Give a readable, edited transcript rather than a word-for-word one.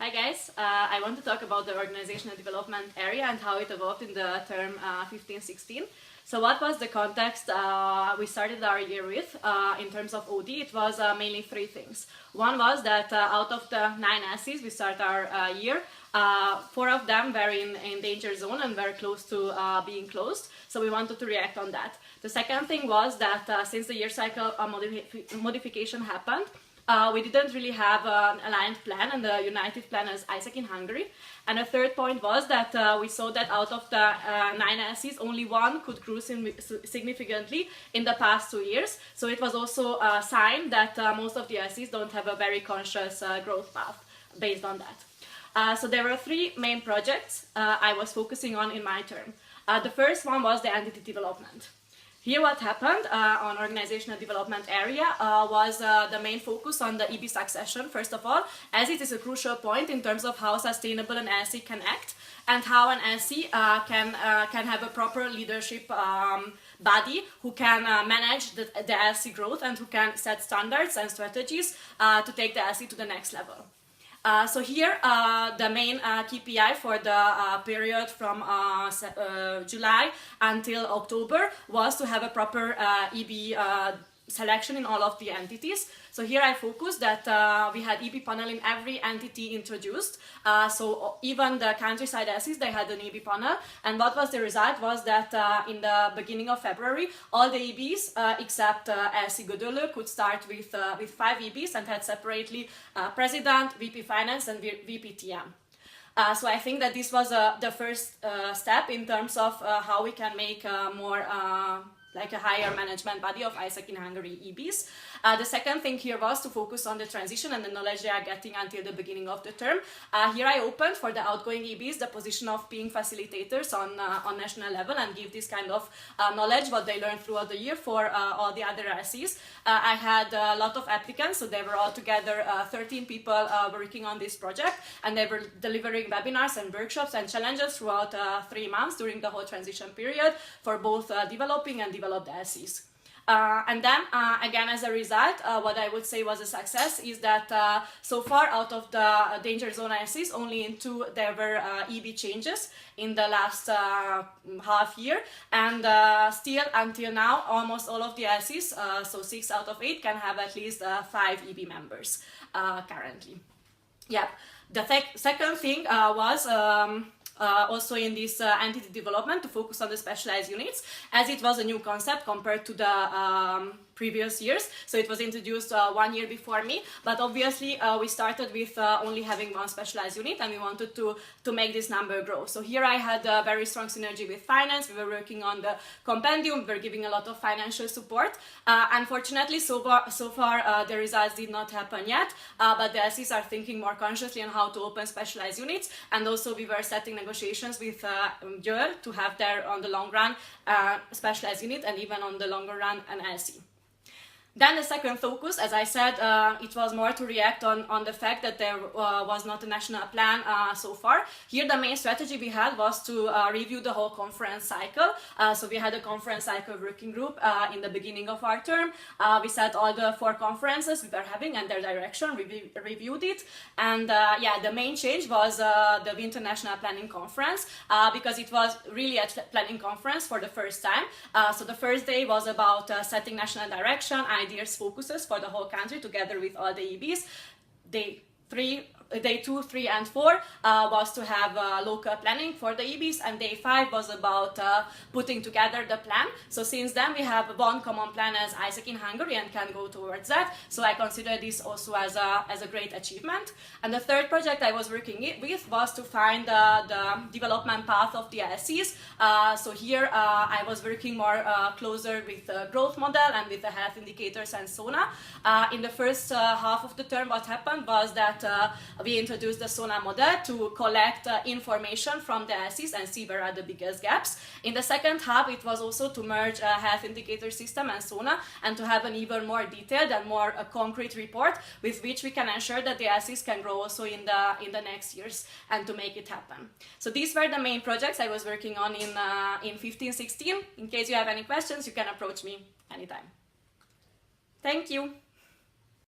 Hi guys, I want to talk about the organizational development area and how it evolved in the term 15-16. So what was the context we started our year with in terms of OD? It was mainly three things. One was that out of the 9 AIESECs we start our year, 4 of them were in danger zone and were close to being closed, so we wanted to react on that. The second thing was that since the year cycle modification happened, we didn't really have an aligned plan and the united plan as AIESEC in Hungary. And the third point was that we saw that out of the 9 AIESECs, only one could grow significantly in the past 2 years. So it was also a sign that most of the AIESECs don't have a very conscious growth path based on that. So there were 3 main projects I was focusing on in my term. The first one was the entity development. Here what happened on organizational development area was the main focus on the EB succession, first of all, as it is a crucial point in terms of how sustainable an AIESEC can act and how an AIESEC can have a proper leadership body who can manage the AIESEC growth and who can set standards and strategies to take the AIESEC to the next level. So here the main KPI for the period from July until October was to have a proper EB selection in all of the entities. So here I focused that we had EB panel in every entity introduced. So even the countryside AIESECs, they had an EB panel. And what was the result was that in the beginning of February, all the EBs except AIESEC Gödöllő could start with 5 EBs and had separately President, VP Finance and VP TM. So I think that this was the first step in terms of how we can make more like a higher management body of AIESEC in Hungary EBs. The second thing here was to focus on the transition and the knowledge they are getting until the beginning of the term. Here I opened for the outgoing EBs the position of being facilitators on national level and give this kind of knowledge, what they learned throughout the year for all the other AIESECs. I had a lot of applicants, so they were altogether 13 people working on this project, and they were delivering webinars and workshops and challenges throughout 3 months during the whole transition period for both developing and developed AIESECs. And then again, as a result, what I would say was a success is that so far out of the danger zone AIESECs, only in 2 there were EB changes in the last half year, and still until now almost all of the AIESECs, so 6 out of 8 can have at least 5 EB members currently. Yeah, the second thing was also in this entity development to focus on the specialized units, as it was a new concept compared to the previous years. So it was introduced 1 year before me, but obviously we started with only having 1 specialized unit, and we wanted to make this number grow. So here I had a very strong synergy with finance. We were working on the compendium, we were giving a lot of financial support. Unfortunately, so far the results did not happen yet, but the AIESECs are thinking more consciously on how to open specialized units, and also we were setting negotiations with Győr to have there on the long run specialized unit and even on the longer run an AIESEC. Then the second focus, as I said, it was more to react on the fact that there was not a national plan so far. Here the main strategy we had was to review the whole conference cycle. So we had a conference cycle working group in the beginning of our term. We set all the 4 conferences we were having and their direction, reviewed it. And yeah, the main change was the Winter National Planning Conference, because it was really a planning conference for the first time. So the first day was about setting national direction, ideas, focuses for the whole country together with all the EBs. Day 2, 3 and 4 was to have local planning for the EBs, and day 5 was about putting together the plan. So since then we have 1 common plan as AIESEC in Hungary and can go towards that. So I consider this also as a great achievement. And the third project I was working with was to find the development path of the AIESECs. So here I was working more closer with the growth model and with the health indicators and SONA. In the first half of the term, what happened was that we introduced the SONA model to collect information from the AIESECs and see where are the biggest gaps. In the second half, it was also to merge a health indicator system and SONA and to have an even more detailed and more concrete report with which we can ensure that the AIESECs can grow also in the next years and to make it happen. So these were the main projects I was working on in 15-16. In case you have any questions, you can approach me anytime. Thank you.